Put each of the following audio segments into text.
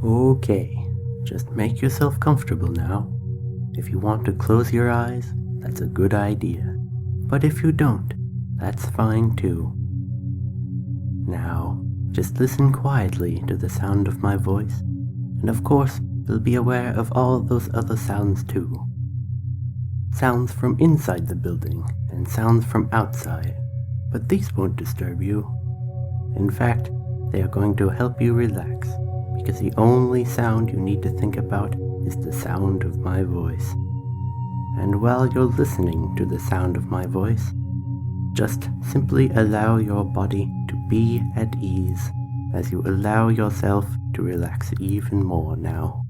Okay, just make yourself comfortable now. If you want to close your eyes, that's a good idea. But if you don't, that's fine too. Now, just listen quietly to the sound of my voice, and of course, you'll be aware of all those other sounds too. Sounds from inside the building and sounds from outside, but these won't disturb you. In fact, they are going to help you relax, because the only sound you need to think about is the sound of my voice. And while you're listening to the sound of my voice, just simply allow your body to be at ease as you allow yourself to relax even more now.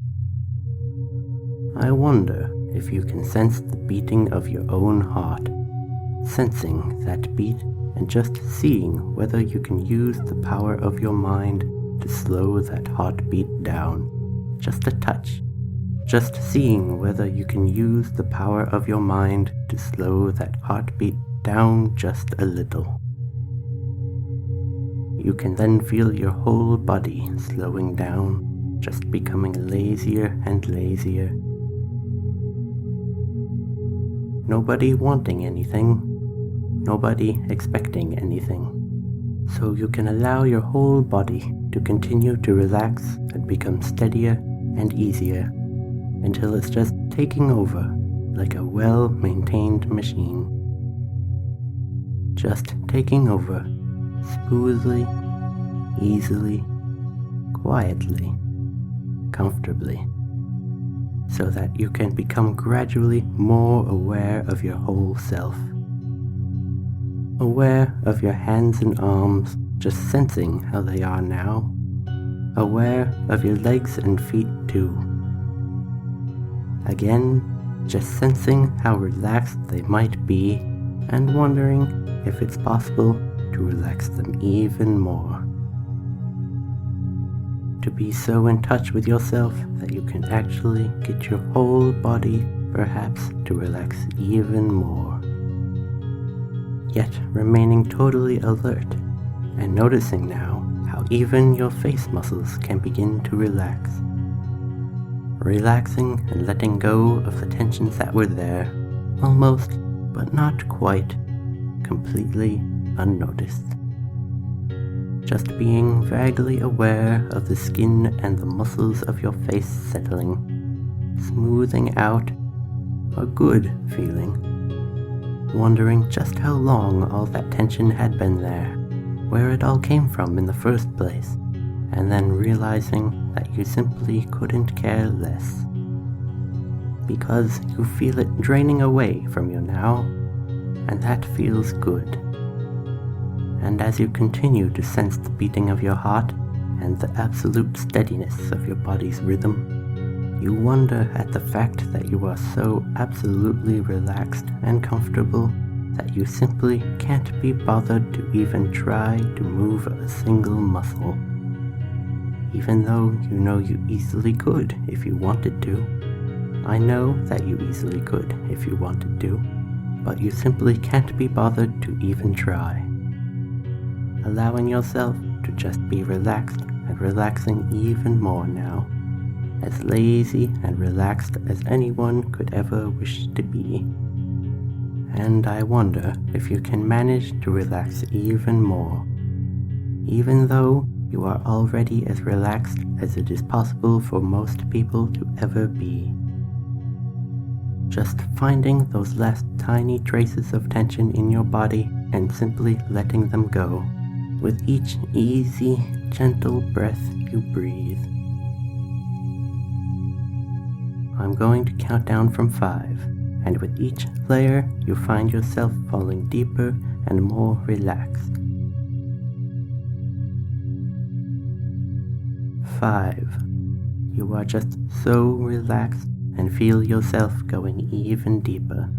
I wonder if you can sense the beating of your own heart, sensing that beat and just seeing whether you can use the power of your mind to slow that heartbeat down, just a touch. Just seeing whether you can use the power of your mind to slow that heartbeat down just a little. You can then feel your whole body slowing down, just becoming lazier and lazier. Nobody wanting anything, nobody expecting anything. So you can allow your whole body to continue to relax and become steadier and easier until it's just taking over like a well-maintained machine. Just taking over smoothly, easily, quietly, comfortably, so that you can become gradually more aware of your whole self. Aware of your hands and arms, just sensing how they are now. Aware of your legs and feet too. Again, just sensing how relaxed they might be and wondering if it's possible to relax them even more. To be so in touch with yourself that you can actually get your whole body perhaps to relax even more. Yet remaining totally alert and noticing now how even your face muscles can begin to relax. Relaxing and letting go of the tensions that were there, almost, but not quite, completely unnoticed. Just being vaguely aware of the skin and the muscles of your face settling, smoothing out, a good feeling. Wondering just how long all that tension had been there, where it all came from in the first place, and then realizing that you simply couldn't care less. Because you feel it draining away from you now, and that feels good. And as you continue to sense the beating of your heart and the absolute steadiness of your body's rhythm, you wonder at the fact that you are so absolutely relaxed and comfortable that you simply can't be bothered to even try to move a single muscle. Even though you know you easily could if you wanted to. I know that you easily could if you wanted to, but you simply can't be bothered to even try. Allowing yourself to just be relaxed and relaxing even more now, as lazy and relaxed as anyone could ever wish to be. And I wonder if you can manage to relax even more, even though you are already as relaxed as it is possible for most people to ever be. Just finding those last tiny traces of tension in your body and simply letting them go with each easy, gentle breath you breathe. I'm going to count down from 5, and with each layer you find yourself falling deeper and more relaxed. 5. You are just so relaxed and feel yourself going even deeper.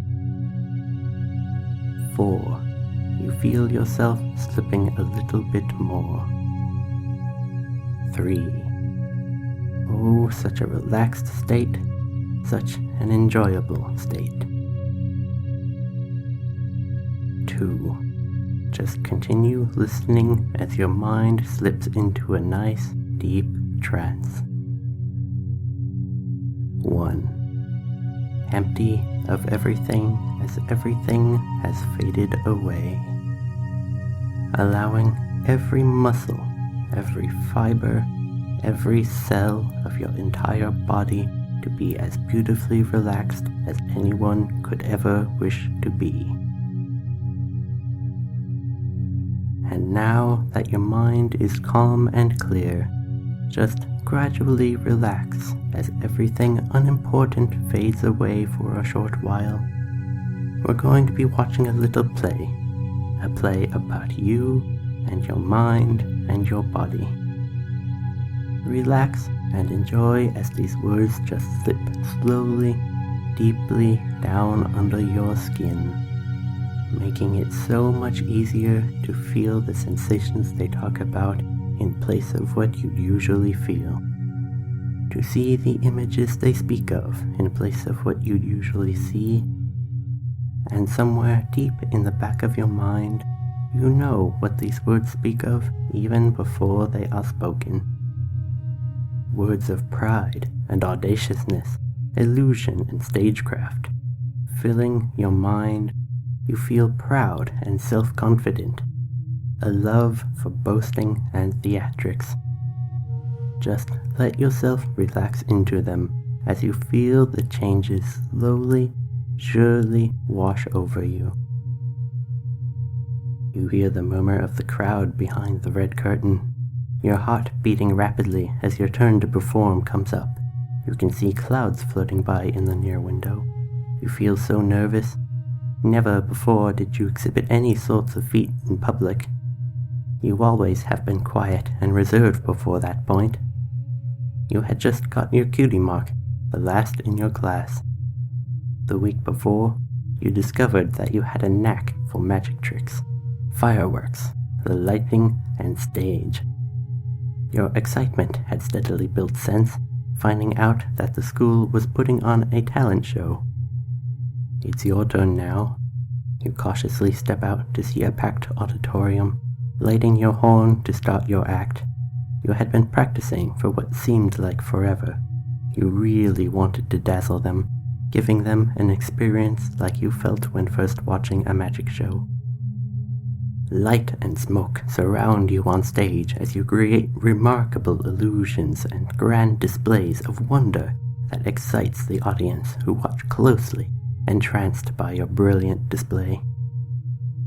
4. You feel yourself slipping a little bit more. 3. Oh, such a relaxed state, such an enjoyable state. 2. Just continue listening as your mind slips into a nice, deep trance. one. Empty of everything as everything has faded away. Allowing every muscle, every fiber, every cell of your entire body to be as beautifully relaxed as anyone could ever wish to be. And now that your mind is calm and clear, just gradually relax as everything unimportant fades away for a short while. We're going to be watching a little play, a play about you and your mind and your body. Relax and enjoy as these words just slip slowly, deeply down under your skin, making it so much easier to feel the sensations they talk about in place of what you usually feel. To see the images they speak of in place of what you'd usually see. And somewhere deep in the back of your mind, you know what these words speak of even before they are spoken. Words of pride and audaciousness, illusion and stagecraft. Filling your mind, you feel proud and self-confident, a love for boasting and theatrics. Just let yourself relax into them as you feel the changes slowly, surely wash over you. You hear the murmur of the crowd behind the red curtain, your heart beating rapidly as your turn to perform comes up. You can see clouds floating by in the near window. You feel so nervous. Never before did you exhibit any sorts of feat in public. You always have been quiet and reserved before that point. You had just got your cutie mark, the last in your class. The week before, you discovered that you had a knack for magic tricks, fireworks, the lighting, and stage. Your excitement had steadily built since, finding out that the school was putting on a talent show. It's your turn now. You cautiously step out to see a packed auditorium, lighting your horn to start your act. You had been practicing for what seemed like forever. You really wanted to dazzle them, giving them an experience like you felt when first watching a magic show. Light and smoke surround you on stage as you create remarkable illusions and grand displays of wonder that excites the audience who watch closely, entranced by your brilliant display.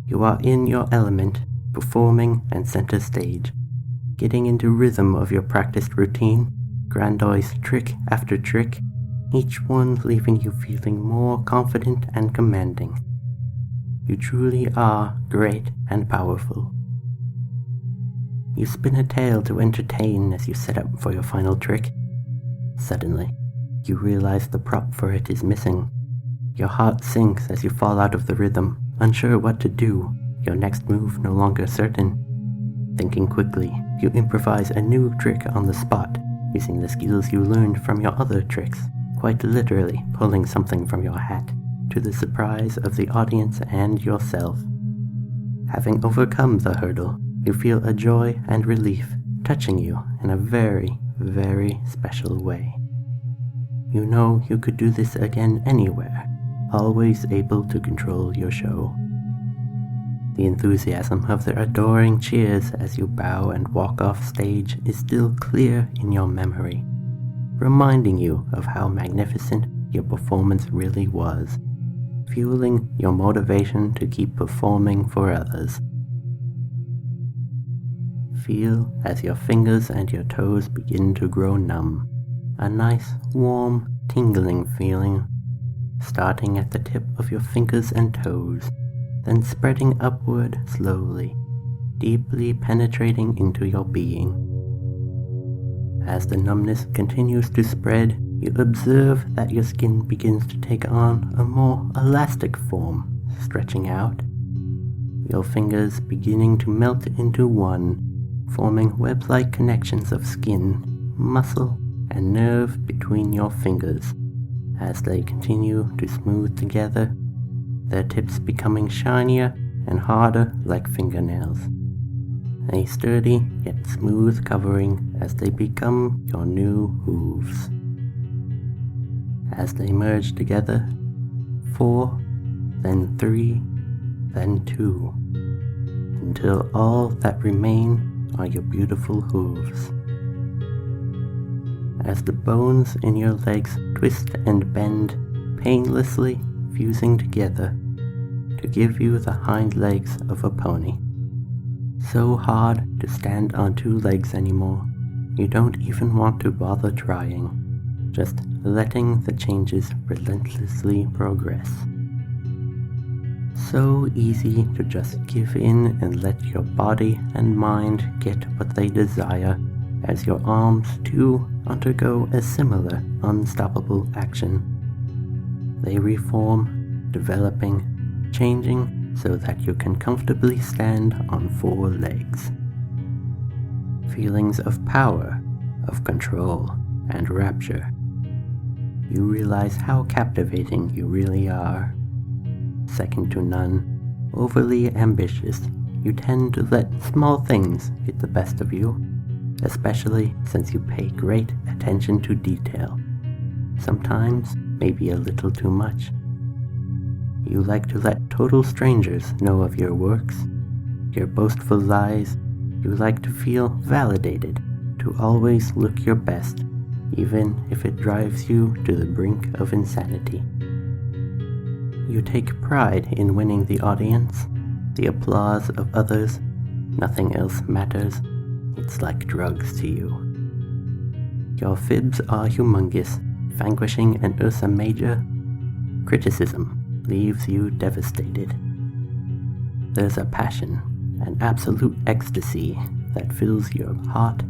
You are in your element, performing and center stage, getting into rhythm of your practiced routine, grandiose trick after trick, each one leaving you feeling more confident and commanding. You truly are great and powerful. You spin a tale to entertain as you set up for your final trick. Suddenly, you realize the prop for it is missing. Your heart sinks as you fall out of the rhythm, unsure what to do, your next move no longer certain. Thinking quickly, you improvise a new trick on the spot, using the skills you learned from your other tricks, quite literally pulling something from your hat, to the surprise of the audience and yourself. Having overcome the hurdle, you feel a joy and relief touching you in a very, very special way. You know you could do this again anywhere, always able to control your show. The enthusiasm of their adoring cheers as you bow and walk off stage is still clear in your memory, reminding you of how magnificent your performance really was, fueling your motivation to keep performing for others. Feel as your fingers and your toes begin to grow numb, a nice, warm, tingling feeling, starting at the tip of your fingers and toes, then spreading upward slowly, deeply penetrating into your being. As the numbness continues to spread, you observe that your skin begins to take on a more elastic form, stretching out. Your fingers beginning to melt into one, forming web-like connections of skin, muscle, and nerve between your fingers. As they continue to smooth together, their tips becoming shinier and harder like fingernails. A sturdy yet smooth covering as they become your new hooves. as they merge together. 4, then 3, then 2, until all that remain are your beautiful hooves. As the bones in your legs twist and bend, painlessly fusing together to give you the hind legs of a pony. So hard to stand on 2 legs anymore, you don't even want to bother trying, just letting the changes relentlessly progress. So easy to just give in and let your body and mind get what they desire, as your arms too undergo a similar unstoppable action. They reform, developing, changing so that you can comfortably stand on 4 legs. Feelings of power, of control, and rapture. You realize how captivating you really are. Second to none, overly ambitious, you tend to let small things get the best of you, especially since you pay great attention to detail. Sometimes, maybe a little too much. You like to let total strangers know of your works, your boastful lies. You like to feel validated, to always look your best, even if it drives you to the brink of insanity. You take pride in winning the audience, the applause of others. Nothing else matters. It's like drugs to you. Your fibs are humongous, vanquishing an Ursa Major. Criticism leaves you devastated. There's a passion, an absolute ecstasy that fills your heart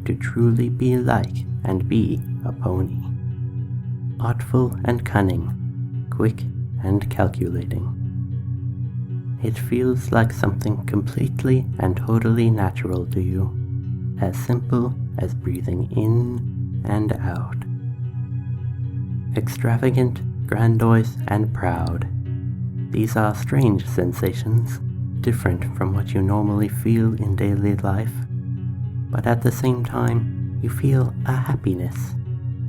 to truly be like and be a pony. Artful and cunning, quick and calculating. It feels like something completely and totally natural to you, as simple as breathing in and out. Extravagant, grandiose, and proud. These are strange sensations, different from what you normally feel in daily life, but at the same time, you feel a happiness,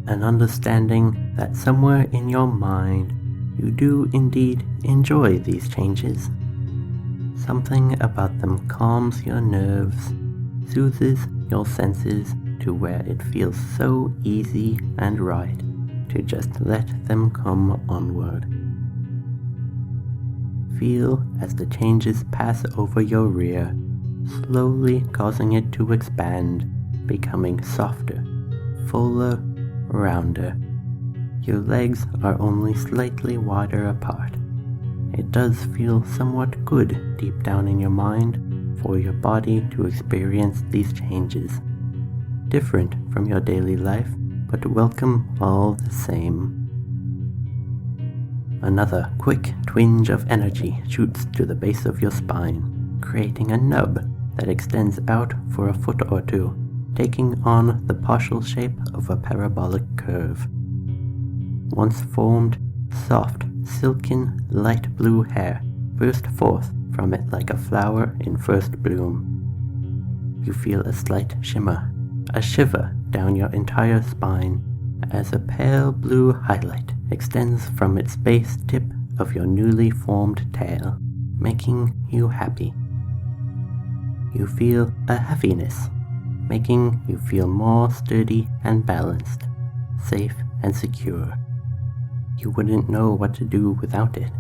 an understanding that somewhere in your mind, you do indeed enjoy these changes. Something about them calms your nerves, soothes your senses to where it feels so easy and right to just let them come onward. Feel as the changes pass over your rear, slowly causing it to expand, becoming softer, fuller, rounder. Your legs are only slightly wider apart. It does feel somewhat good deep down in your mind for your body to experience these changes. Different from your daily life, but welcome all the same. Another quick twinge of energy shoots to the base of your spine, creating a nub that extends out for a foot or 2, taking on the partial shape of a parabolic curve. Once formed, soft, silken, light blue hair burst forth from it like a flower in first bloom. You feel a slight shimmer, a shiver down your entire spine as a pale blue highlight extends from its base tip of your newly formed tail, making you happy. You feel a heaviness, making you feel more sturdy and balanced, safe and secure. You wouldn't know what to do without it.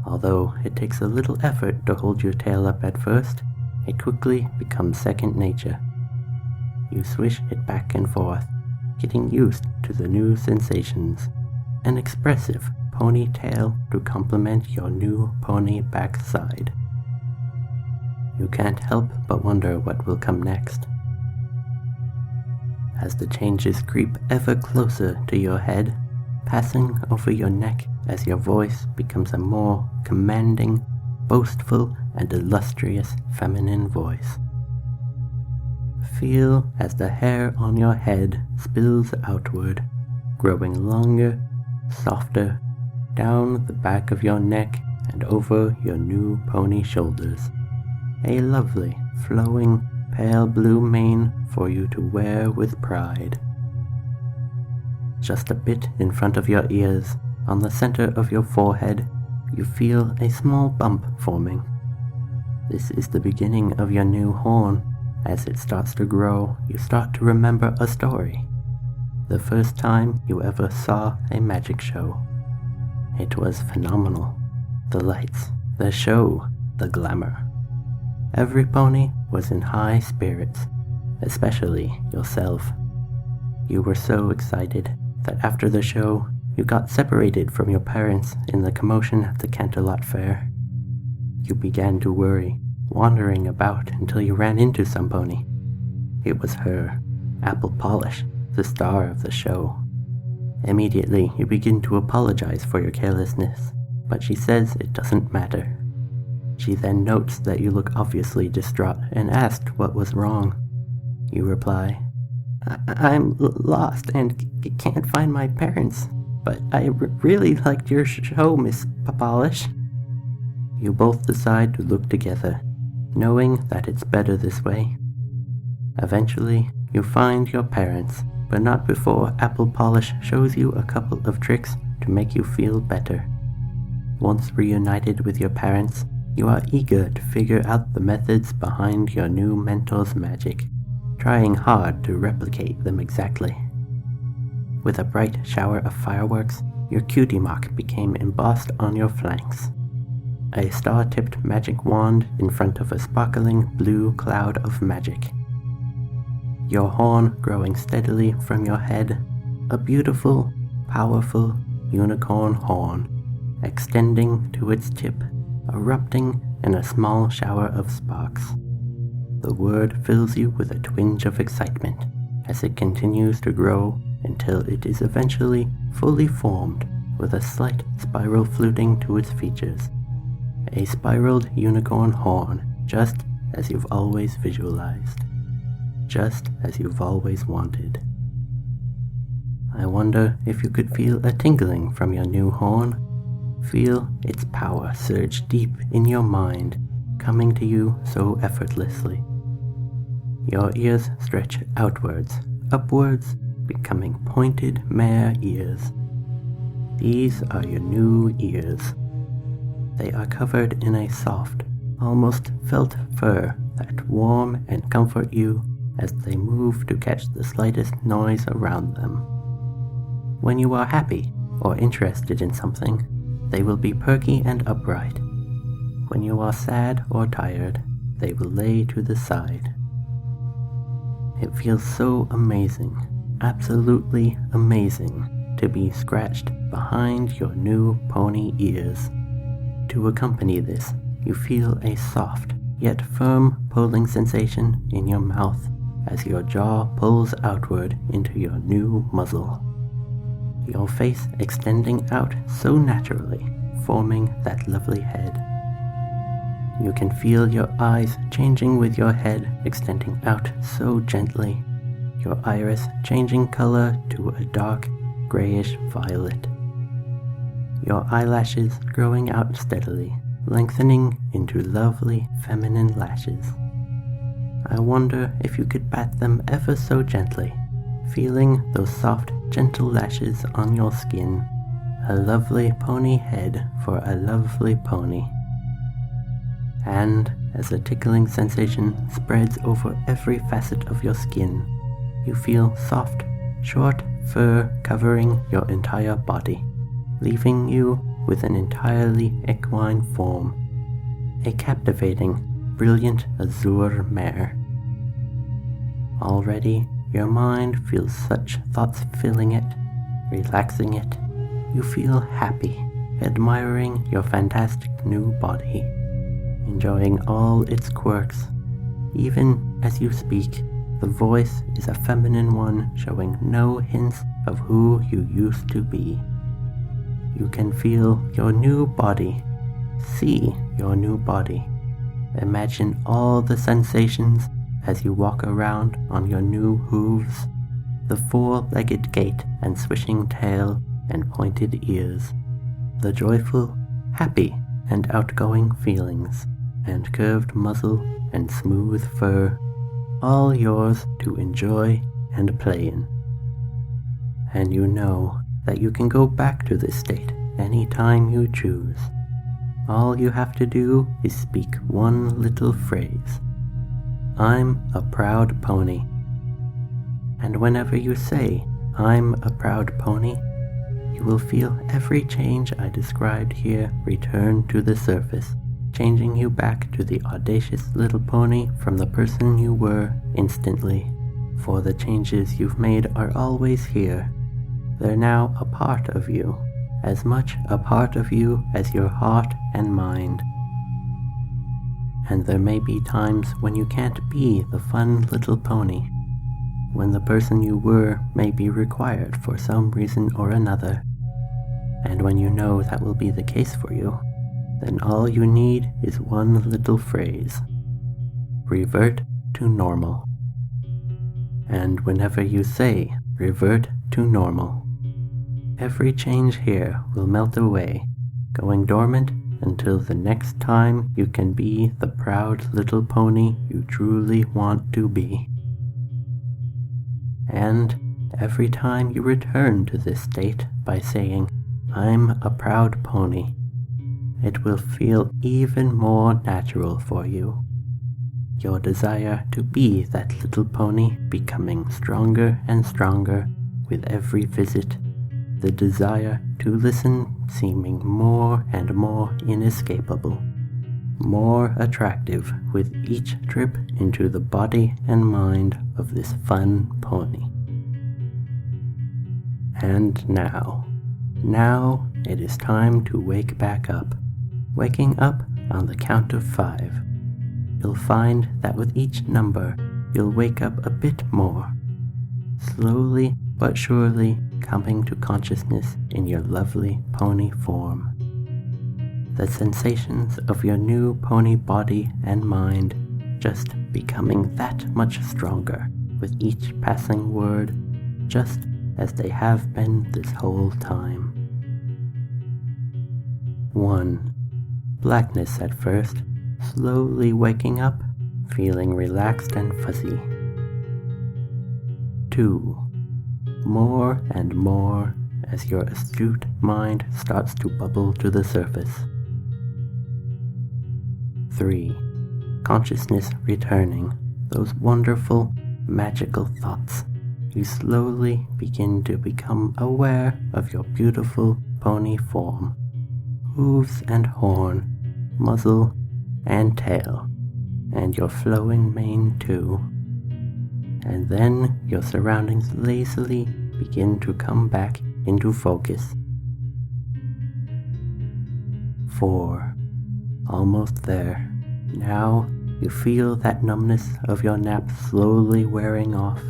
Although it takes a little effort to hold your tail up at first, it quickly becomes second nature. You swish it back and forth, getting used to the new sensations. An expressive ponytail to complement your new pony backside. You can't help but wonder what will come next. As the changes creep ever closer to your head, passing over your neck as your voice becomes a more commanding, boastful, and illustrious feminine voice. Feel as the hair on your head spills outward, growing longer, softer, down the back of your neck and over your new pony shoulders. A lovely, flowing, pale blue mane for you to wear with pride. just a bit in front of your ears, on the center of your forehead, you feel a small bump forming. This is the beginning of your new horn. As it starts to grow, you start to remember a story. The first time you ever saw a magic show. It was phenomenal. The lights, the show, the glamour. Every pony was in high spirits, especially yourself. You were so excited that after the show, you got separated from your parents in the commotion at the Canterlot Fair. You began to worry, wandering about until you ran into some pony. It was her, Apple Polish, the star of the show. Immediately, you begin to apologize for your carelessness, but she says it doesn't matter. She then notes that you look obviously distraught and asked what was wrong. You reply, I'm lost and can't find my parents, but I really liked your show, Miss Polish. You both decide to look together, knowing that it's better this way. Eventually, you find your parents, but not before Apple Polish shows you a couple of tricks to make you feel better. Once reunited with your parents, you are eager to figure out the methods behind your new mentor's magic, trying hard to replicate them exactly. With a bright shower of fireworks, your cutie mark became embossed on your flanks. A star-tipped magic wand in front of a sparkling blue cloud of magic. Your horn growing steadily from your head, a beautiful, powerful unicorn horn, extending to its tip, erupting in a small shower of sparks. The word fills you with a twinge of excitement as it continues to grow until it is eventually fully formed with a slight spiral fluting to its features. A spiraled unicorn horn, just as you've always visualized. Just as you've always wanted. I wonder if you could feel a tingling from your new horn. Feel its power surge deep in your mind, coming to you so effortlessly. Your ears stretch outwards, upwards, becoming pointed mare ears. These are your new ears. They are covered in a soft, almost felt fur that warm and comfort you as they move to catch the slightest noise around them. When you are happy or interested in something, they will be perky and upright. When you are sad or tired, they will lay to the side. It feels so amazing, absolutely amazing, to be scratched behind your new pony ears. To accompany this, you feel a soft, yet firm pulling sensation in your mouth as your jaw pulls outward into your new muzzle. Your face extending out so naturally, forming that lovely head. You can feel your eyes changing with your head extending out so gently, your iris changing color to a dark, grayish violet. Your eyelashes growing out steadily, lengthening into lovely feminine lashes. I wonder if you could pat them ever so gently, feeling those soft, gentle lashes on your skin. A lovely pony head for a lovely pony. And as a tickling sensation spreads over every facet of your skin, you feel soft, short fur covering your entire body, leaving you with an entirely equine form. A captivating, brilliant azure mare. Already, your mind feels such thoughts filling it, relaxing it. You feel happy, admiring your fantastic new body, enjoying all its quirks. Even as you speak, the voice is a feminine one showing no hints of who you used to be. You can feel your new body, see your new body. Imagine all the sensations as you walk around on your new hooves, the four-legged gait and swishing tail and pointed ears, the joyful, happy, and outgoing feelings, and curved muzzle and smooth fur, all yours to enjoy and play in. And you know that you can go back to this state anytime you choose. All you have to do is speak one little phrase. I'm a proud pony. And whenever you say, I'm a proud pony, you will feel every change I described here return to the surface, changing you back to the audacious little pony from the person you were instantly. For the changes you've made are always here. They're now a part of you, as much a part of you as your heart and mind. And there may be times when you can't be the fun little pony, when the person you were may be required for some reason or another. And when you know that will be the case for you, then all you need is one little phrase. Revert to normal. And whenever you say, revert to normal, every change here will melt away, going dormant until the next time you can be the proud little pony you truly want to be. And every time you return to this state by saying, I'm a proud pony, it will feel even more natural for you. Your desire to be that little pony becoming stronger and stronger with every visit, the desire to listen seeming more and more inescapable, more attractive with each trip into the body and mind of this fun pony. And now it is time to wake back up. Waking up on the count of 5. You'll find that with each number, you'll wake up a bit more, slowly but surely coming to consciousness in your lovely pony form. The sensations of your new pony body and mind just becoming that much stronger with each passing word, just as they have been this whole time. 1. Blackness at first, slowly waking up, feeling relaxed and fuzzy. 2. More and more as your astute mind starts to bubble to the surface. 3. Consciousness returning, those wonderful, magical thoughts. You slowly begin to become aware of your beautiful pony form, hooves and horn, muzzle and tail, and your flowing mane too. And then your surroundings lazily begin to come back into focus. 4. Almost there. Now you feel that numbness of your nap slowly wearing off.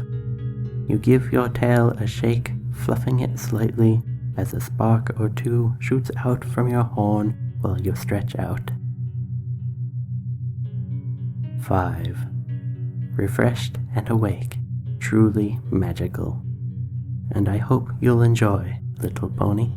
You give your tail a shake, fluffing it slightly as a spark or two shoots out from your horn while you stretch out. 5. Refreshed and awake, truly magical. And I hope you'll enjoy, little pony.